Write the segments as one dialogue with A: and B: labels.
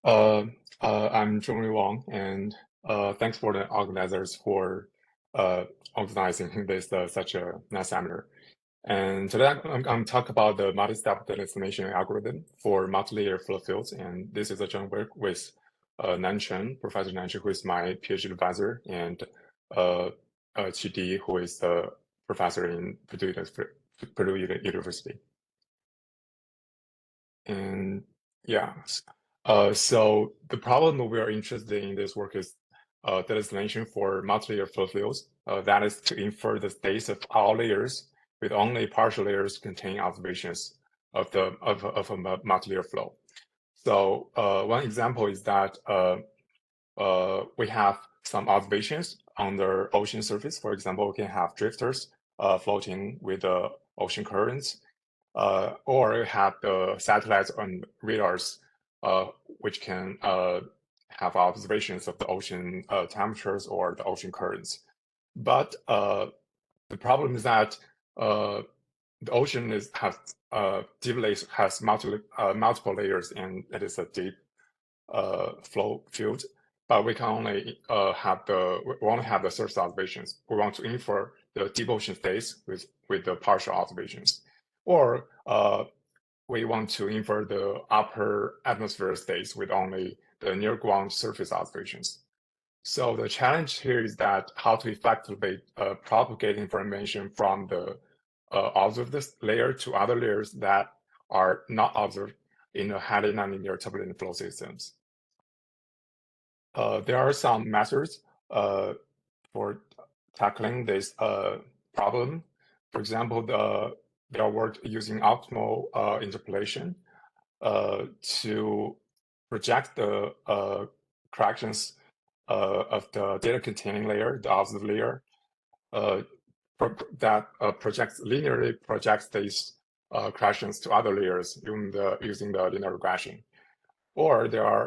A: Uh, I'm Zhongrui Wang, and thanks for the organizers for organizing this such a nice seminar. And today I'm going to talk about the multi-step data explanation algorithm for multi-layer flow fields. And this is a joint work with Nan Chen, Professor Nan Chen, who is my PhD advisor, and Qi Di, who is the professor in Purdue University. And yeah, so the problem we are interested in this work is data explanation for multi-layer flow fields. That is to infer the states of all layers with only partial layers containing observations of a multi-layer flow. So one example is that we have some observations on the ocean surface. For example, we can have drifters floating with the ocean currents, or have the satellites and radars, which can have observations of the ocean temperatures or the ocean currents. But the problem is that the ocean has multiple layers, and it is a deep flow field. But we can only we only have the surface observations. We want to infer the deep ocean states with the partial observations, or we want to infer the upper atmosphere states with only the near ground surface observations. So the challenge here is that how to effectively propagate information from the observed layer to other layers that are not observed in a highly nonlinear turbulent flow systems. There are some methods for tackling this problem. For example, there are work using optimal interpolation to project the corrections of the data containing layer, the observed layer, that linearly projects these corrections to other layers using the linear regression. Or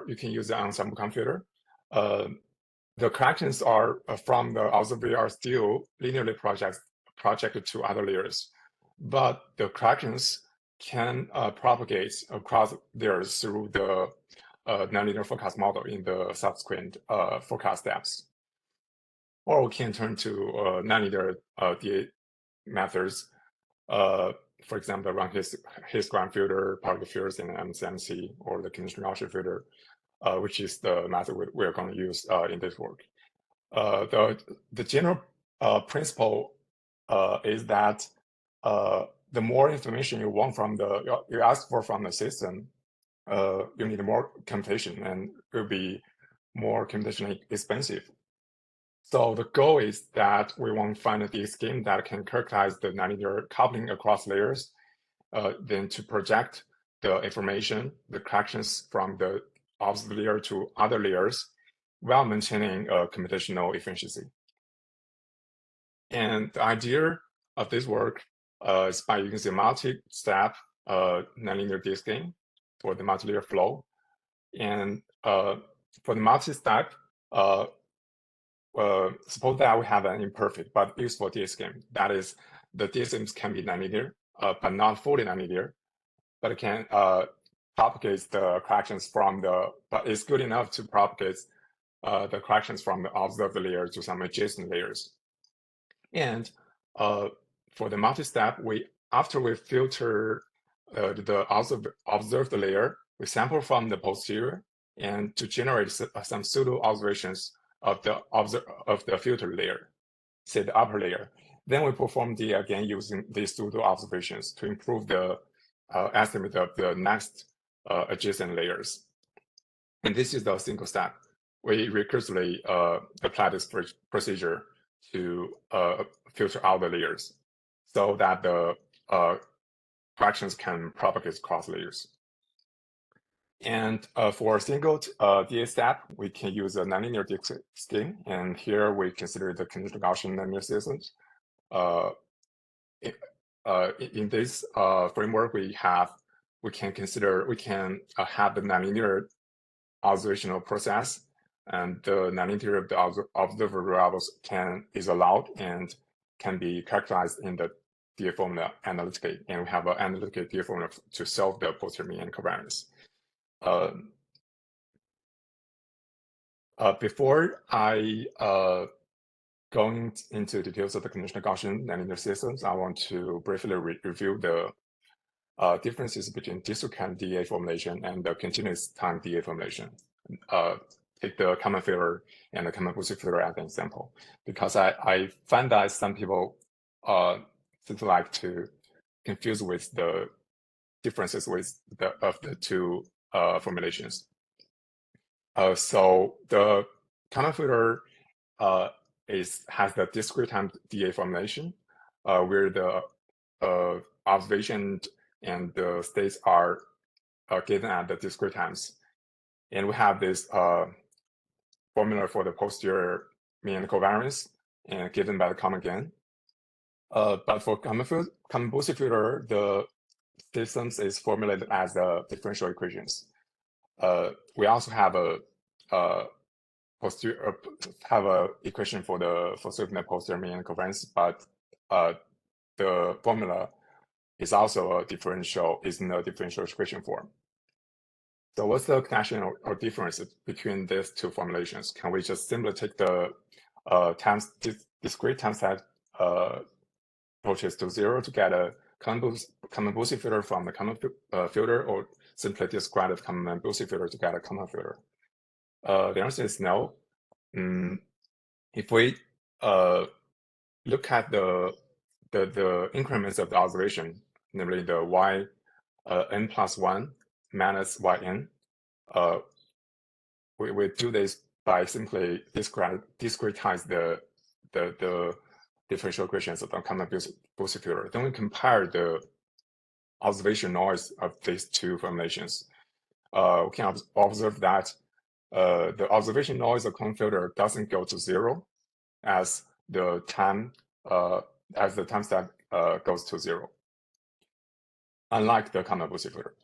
A: you can use the ensemble computer. The corrections are from the observed layer are still linearly projected to other layers, but the corrections can propagate across layers through the nonlinear forecast model in the subsequent forecast steps. Or we can turn to nonlinear DA methods, for example, run histogram filter, particle filters in MCMC, or the conditional Gaussian filter, which is the method we're going to use in this work. The general principle is that the more information you want you ask for from the system, you need more computation, and it will be more computationally expensive. So the goal is that we want to find a D scheme that can characterize the nonlinear coupling across layers, then to project the information, the corrections from the observed layer to other layers, while maintaining computational efficiency. And the idea of this work is by using multi-step nonlinear D scheme for the multi-layer flow. And for the multi-step, suppose that we have an imperfect but useful D scheme. That is, the D schemes can be nonlinear, but not fully nonlinear, but it can propagate the corrections but it's good enough to propagate the corrections from the observed layer to some adjacent layers. And for the multi-step, after we filter the observed layer, we sample from the posterior and to generate some pseudo observations of the filter layer, say the upper layer. Then we perform again using these pseudo observations to improve the estimate of the next adjacent layers. And this is the single step. We recursively apply this procedure to filter out the layers so that the corrections can propagate across layers. And for a single DA step, we can use a nonlinear DA scheme. And here we consider the conditional Gaussian nonlinear systems. In this framework, we can have the nonlinear observational process, and the nonlinear of the observer variables is allowed and can be characterized in the DA formula analytically, and we have an analytical DA formula to solve the posterior mean and covariance. before I going into details of the conditional Gaussian nonlinear systems, I want to briefly review the differences between discrete DA formulation and the continuous time DA formulation. Take the common filter and the common boosted filter as an example, because I find that some people seem to like to confuse with the differences with of the two formulations. So the common filter has the discrete time DA formulation, where the observation and the states are given at the discrete times. And we have this formula for the posterior mean covariance and given by the common gain. But for common boosted filter, the systems is formulated as the differential equations. We also have a equation for solving the posterior mean covariance, but the formula is also is in a differential equation form. So what's the connection or difference between these two formulations? Can we just simply take the discrete time set approaches to 0 to get a common boosted filter from the common filter, or simply describe the common boosted filter to get a common filter? The answer is no. If we look at the increments of the observation, namely the y n plus 1 minus yn, we do this by simply discretize the differential equations of the common boosted filter. Then we compare the observation noise of these two formulations. We can observe that the observation noise of common filter doesn't go to 0 as the time step goes to 0, unlike the common boosted filter.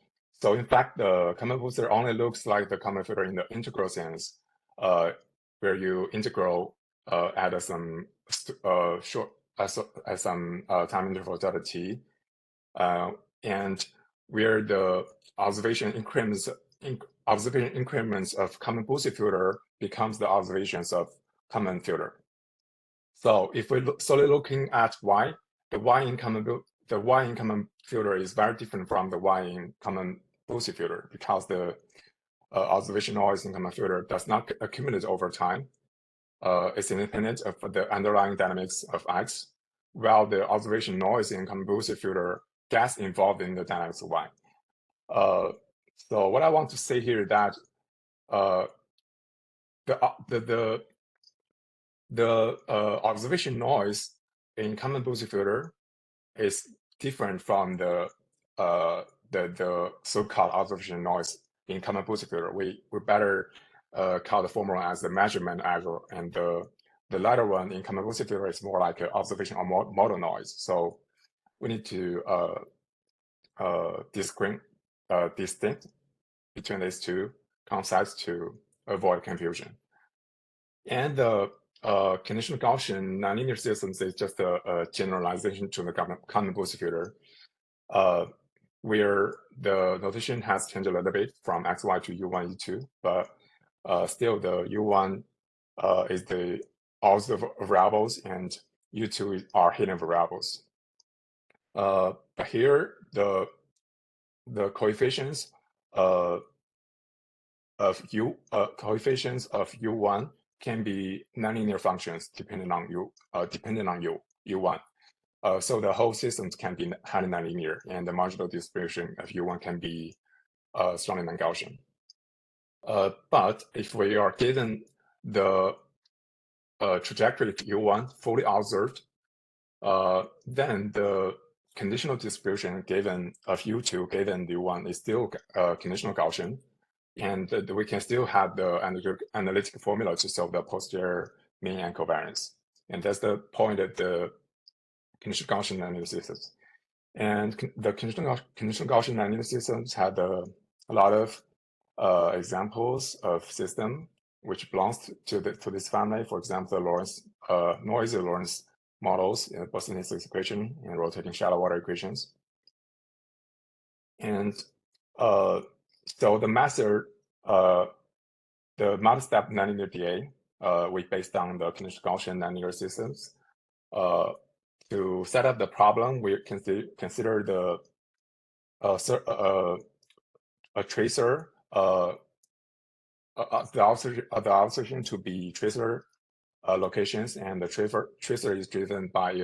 A: So in fact, the common booster only looks like the common filter in the integral sense, where you integral at some time interval delta t, and where the observation increments of common boosted filter becomes the observations of common filter. So if we're solely looking at y, the y in common filter is very different from the y in common boosted filter, because the observation noise in common filter does not accumulate over time. It's independent of the underlying dynamics of x, while the observation noise in common boosted filter gets involved in the dynamics of y. So what I want to say here is that the observation noise in common boosted filter is different from the so-called observation noise in common boosted filter. We better call the former one as the measurement error, and the latter one in common boosted filter is more like an observation or model noise. So we need to distinct between these two concepts to avoid confusion. And the conditional Gaussian nonlinear systems is just a generalization to the common boosted filter, where the notation has changed a little bit from xy to u1, u2, but still the u1 is the observed variables and u2 are hidden variables. But here the coefficients of u1 can be nonlinear functions depending on u1. So the whole system can be highly nonlinear, and the marginal distribution of u1 can be strongly non-Gaussian. But if we are given the trajectory of u1 fully observed, then the conditional distribution given of u2 given u1 is still conditional Gaussian, and we can still have the analytic formula to solve the posterior mean and covariance. And that's the point of the conditional Gaussian nonlinear systems. And the conditional Gaussian nonlinear systems had a lot of examples of system which belongs to this family. For example, the noisy Lorentz models in the Boston-Hastings equation and rotating shallow water equations. And so the method the multi-step nonlinear DA, we based on the conditional Gaussian nonlinear systems. To set up the problem, we consider the a tracer, the observation to be tracer locations, and the tracer is driven by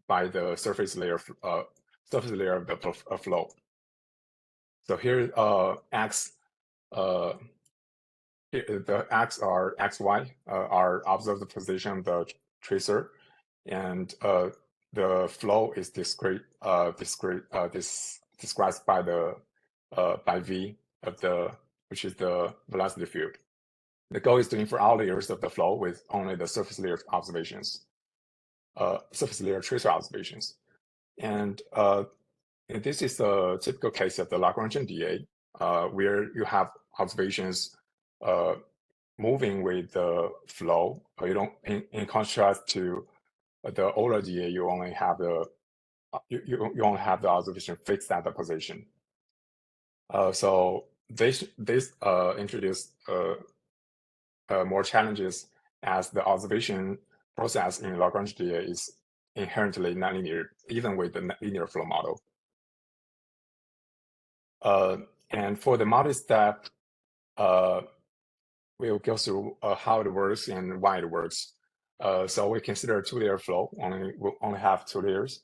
A: the surface layer of the flow. So here x the x are xy are observed position of the tracer, and the flow is described by the by v of the, which is the velocity field. The goal is to infer all layers of the flow with only the surface layer observations, surface layer tracer observations. And this is a typical case of the Lagrangian DA, where you have observations moving with the flow. You don't, in contrast to the older DA, you only have the you only have the observation fixed at the position. So this introduced more challenges, as the observation process in Lagrange DA is inherently nonlinear, even with the linear flow model. And for the multi-step, we'll go through how it works and why it works. So we consider a two-layer flow. We'll only have two layers.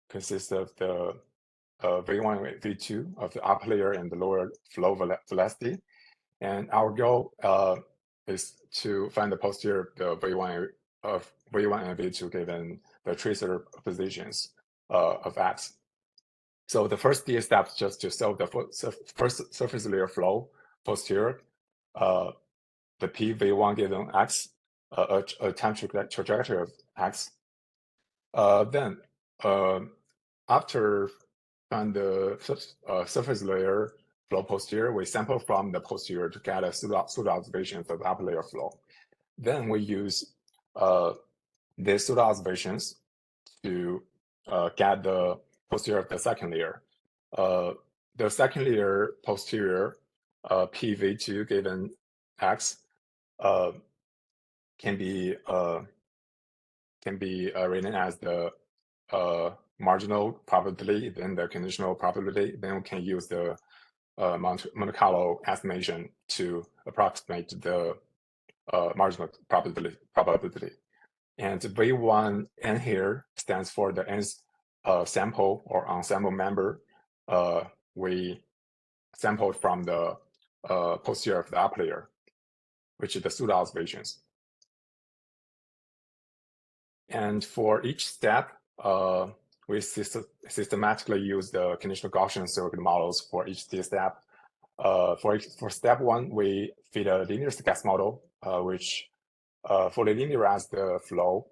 A: Consists of the V1 and V2 of the upper layer and the lower flow velocity. And our goal is to find the posterior the V1 and V2 given the tracer positions of x. So the first DA step is just to solve the first surface layer flow posterior, the PV1 given x, a time trajectory of x. Then after find the surface layer flow posterior, we sample from the posterior to get a pseudo observations of upper layer flow. Then we use these pseudo observations to get the posterior of the second layer. The second layer posterior, PV2 given x, can be written as the marginal probability, then the conditional probability. Then we can use the Monte Carlo estimation to approximate the marginal probability. And V1 n here stands for the nth sample or ensemble member. We sampled from the posterior of the upper layer, which is the pseudo observations. And for each step, we systematically use the conditional Gaussian circuit models for each step. For step one, we feed a linear stochastic model, which fully linearize the flow.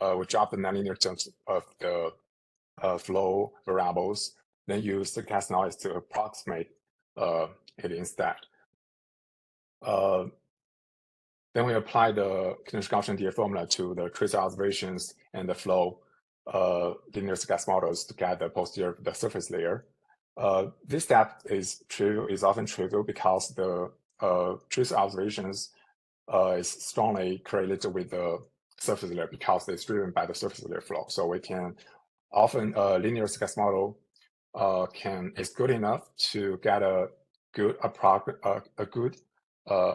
A: We drop the nonlinear terms of the flow variables, then use stochastic noise to approximate it instead. Then we apply the conditional Gaussian DA formula to the tracer observations and the flow linear stochastic models to get the posterior the surface layer. This step is often trivial because the tracer observations is strongly correlated with the surface layer because it's driven by the surface layer flow. So we can often linear stochastic model is good enough to get a good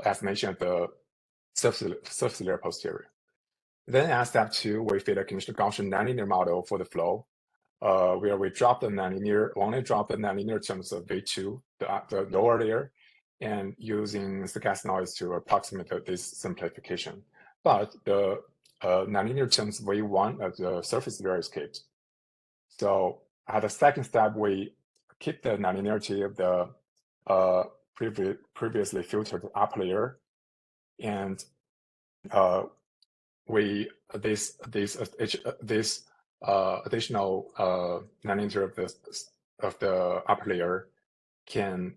A: estimation of the surface layer posterior. Then at step two, we fit a conditional Gaussian nonlinear model for the flow, where we only drop the nonlinear terms of V2, the lower layer, and using stochastic noise to approximate this simplification. But the nonlinear terms V1 of the surface layer is kept. So at the second step, we keep the nonlinearity of the previously filtered upper layer, and this additional nonlinear of the upper layer can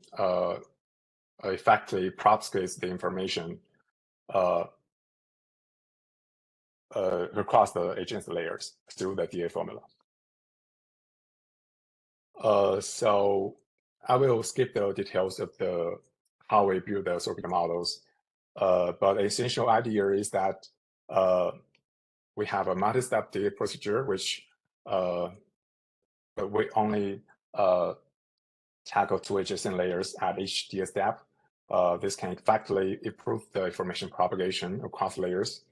A: effectively propagate the information across the adjacent layers through the DA formula. So I will skip the details of how we build the circuit models But the essential idea is that we have a multi-step DA procedure, which we only tackle 2 adjacent layers at each DA step. This can effectively improve the information propagation across layers.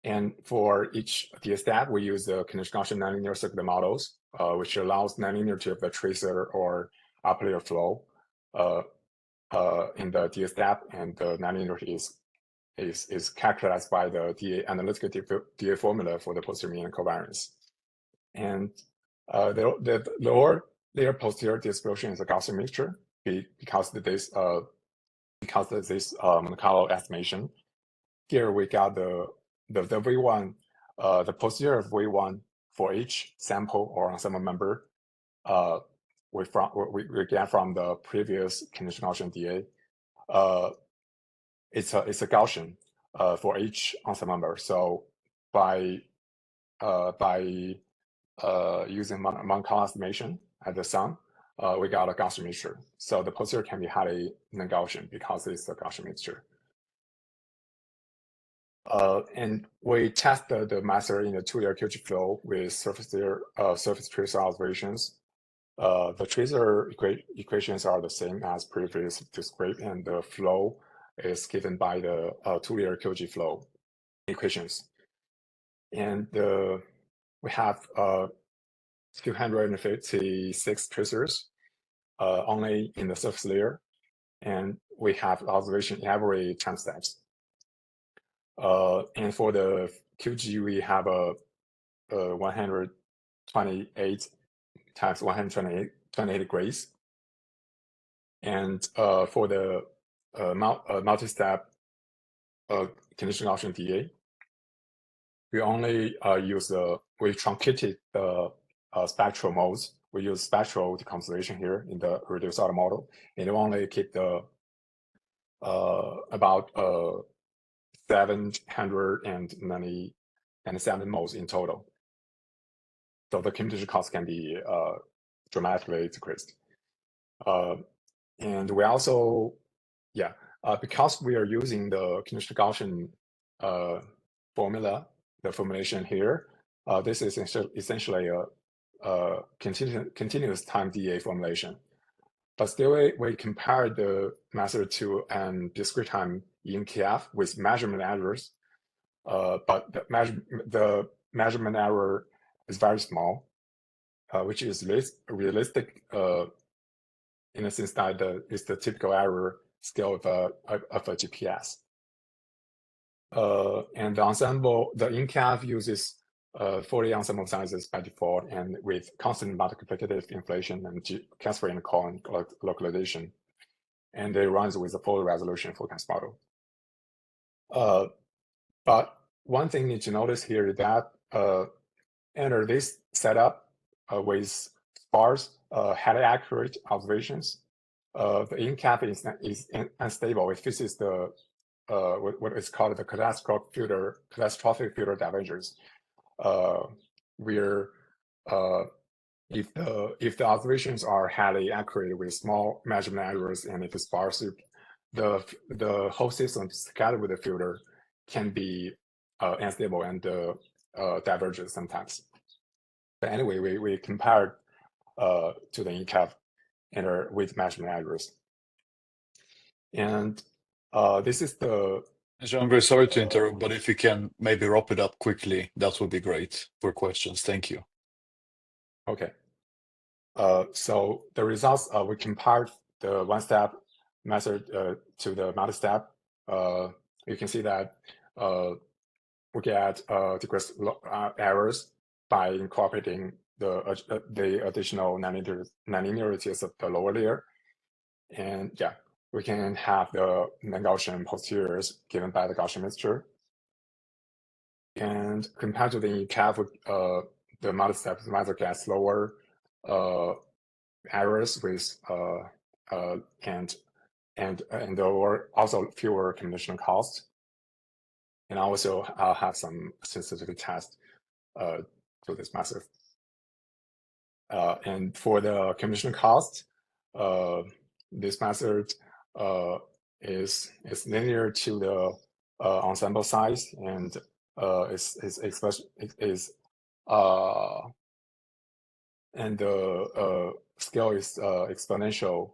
A: And for each DA step, we use the conditional Gaussian nonlinear circuit models, which allows nonlinearity of the tracer or upper layer flow in the DA step, and the nonlinearity is characterized by the DA analytical DA formula for the posterior mean covariance. And the lower layer posterior distribution is a Gaussian mixture because of this Monte Carlo estimation. Here we got the V1, the posterior V1 for each sample or ensemble member. We get from the previous conditional Gaussian DA. It's a Gaussian for each ensemble member. So by using Monte Carlo estimation at the sum, we got a Gaussian mixture. So the posterior can be highly non-Gaussian because it's a Gaussian mixture. And we tested the method in the 2-layer QG flow with surface tracer observations. The tracer equations are the same as previously described, and the flow is given by the 2-layer QG flow equations. And we have 256 tracers only in the surface layer, and we have observation in every time steps. And for the QG, we have a 128 times 128 degrees. And for the multi-step conditional Gaussian DA, we only we truncated the spectral modes. We use spectral decomposition here in the reduced order model, and we only keep the about 797 modes in total. So the computation cost can be dramatically decreased. And we also, because we are using the conditional Gaussian formula, the formulation here, this is essentially a continuous time DA formulation. But still, we compare the method to an discrete time ENKF with measurement errors. But the measurement error is very small, which is realistic in the sense that it's the typical error scale of a GPS. And the ensemble, the ENKF uses 40 ensemble sizes by default, and with constant multiplicative inflation and Casper and Cohen localization. And it runs with a full resolution forecast model. But one thing you need to notice here is that under this setup with sparse, highly accurate observations, the ENKF is unstable. It faces the what is called the catastrophic filter divergence, where if the observations are highly accurate with small measurement errors, and if it's sparse, the whole system scattered with the filter can be unstable and diverges sometimes. But anyway, we compared to the ENKF with measurement errors. And this is the...
B: Zhongrui, sorry to interrupt, but if you can maybe wrap it up quickly, that would be great for questions. Thank you.
A: Okay. So the results, we compared the one-step method to the multi-step. You can see that we get decreased errors by incorporating the additional nonlinearities of the lower layer. And yeah, we can have the non-Gaussian posteriors given by the Gaussian mixture. And compared to the ENKF, the multi-step method gets lower errors with and also fewer computational costs. And also I'll have some sensitivity tests to this method. And for the computational cost, this method is linear to the ensemble size, and and the scale is exponential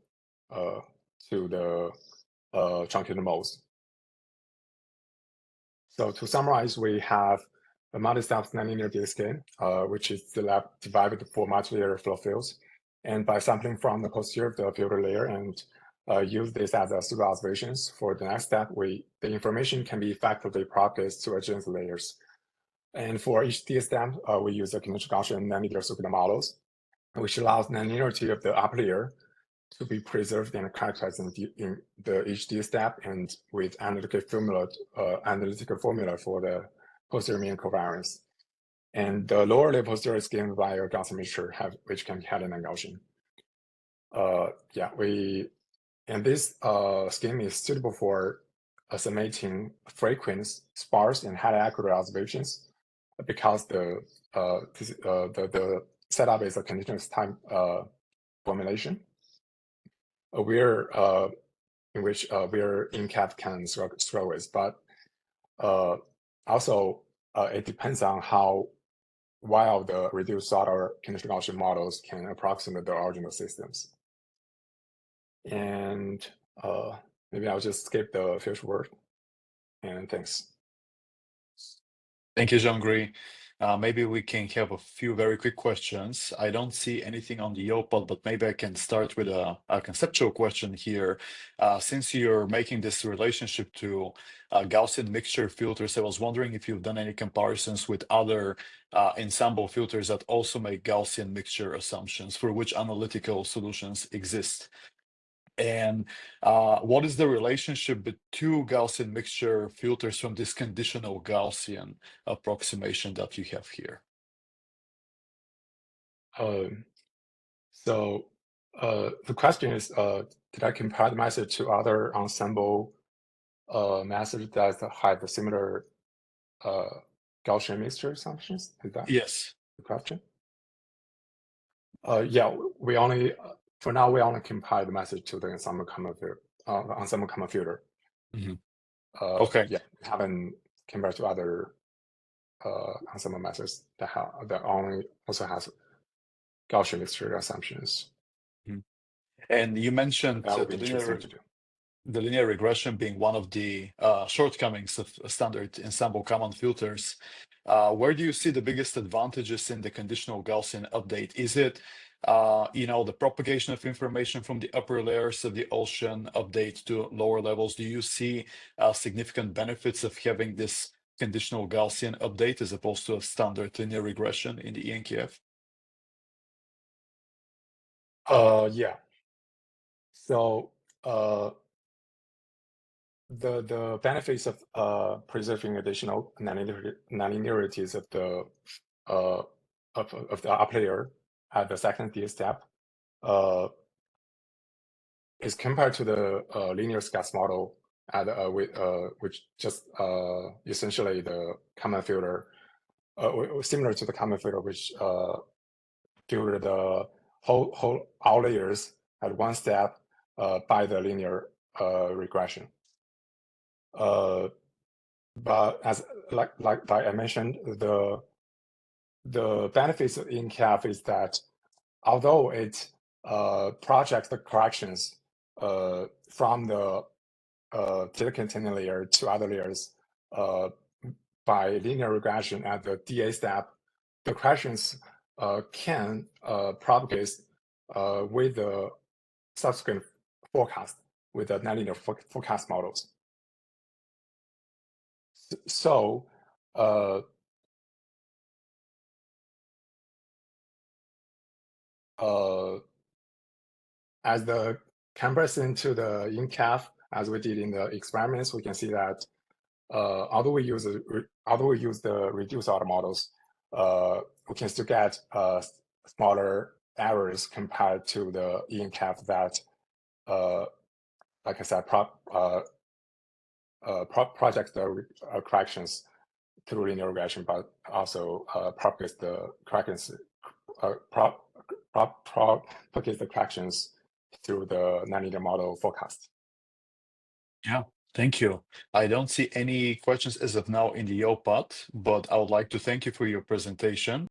A: to the truncated modes. So to summarize, we have a multi-step nonlinear data scheme, which is divided for multi-layer flow fields. And by sampling from the posterior of the filter layer and use this as a pseudo observations, for the next step, the information can be effectively propagated to adjacent layers. And for each data step, we use a conventional Gaussian nonlinear circuit models, which allows nonlinearity of the upper layer to be preserved and characterized in the each data step, and with analytical formula for the posterior mean covariance. And the lower level posterior is given by a Gaussian mixture, which can be hidden and Gaussian. And this scheme is suitable for estimating frequent, sparse, and highly accurate observations, because the setup is a continuous time formulation, in which where InCAP can struggle with, but also it depends on how well the reduced order conditional Gaussian models can approximate the original systems. And maybe I'll just skip the future word. And thanks.
B: Thank you, Zhongrui. Maybe we can have a few very quick questions. I don't see anything on the OPOD, but maybe I can start with a conceptual question here. Since you're making this relationship to Gaussian mixture filters, I was wondering if you've done any comparisons with other ensemble filters that also make Gaussian mixture assumptions, for which analytical solutions exist. And what is the relationship between two Gaussian mixture filters from this conditional Gaussian approximation that you have here?
A: So the question is, did I compare the method to other ensemble methods that have a similar Gaussian mixture assumptions? Is that
B: Yes.
A: the question? Yeah, we only for now we only compare the message to the ensemble common filter.
B: Mm-hmm. Okay.
A: Yeah, haven't compared to other ensemble methods that only also has Gaussian mixture assumptions.
B: Mm-hmm. And you mentioned
A: that would be interesting to do.
B: The linear regression being one of the shortcomings of standard ensemble common filters. Where do you see the biggest advantages in the conditional Gaussian update? Is it the propagation of information from the upper layers of the ocean update to lower levels? Do you see significant benefits of having this conditional Gaussian update as opposed to a standard linear regression in the ENKF?
A: Yeah. So the benefits of preserving additional nonlinearities of the upper layer at the second data step is compared to the linear scads model which just essentially the common filter, similar to the common filter, which filter the whole outliers at one step by the linear regression. But as like I mentioned, the benefits of InCAF is that although it projects the corrections from the data containing layer to other layers by linear regression at the DA step, the corrections can propagate with the subsequent forecast with the nonlinear forecast models. So as the comparison to the InCAF, as we did in the experiments, we can see that although we use the reduced order models, we can still get smaller errors compared to the InCAF that, like I said, projects the corrections through linear regression, but also propagates the corrections propagates the corrections through the nonlinear model forecast.
B: Yeah, thank you. I don't see any questions as of now in the OPAT, but I would like to thank you for your presentation.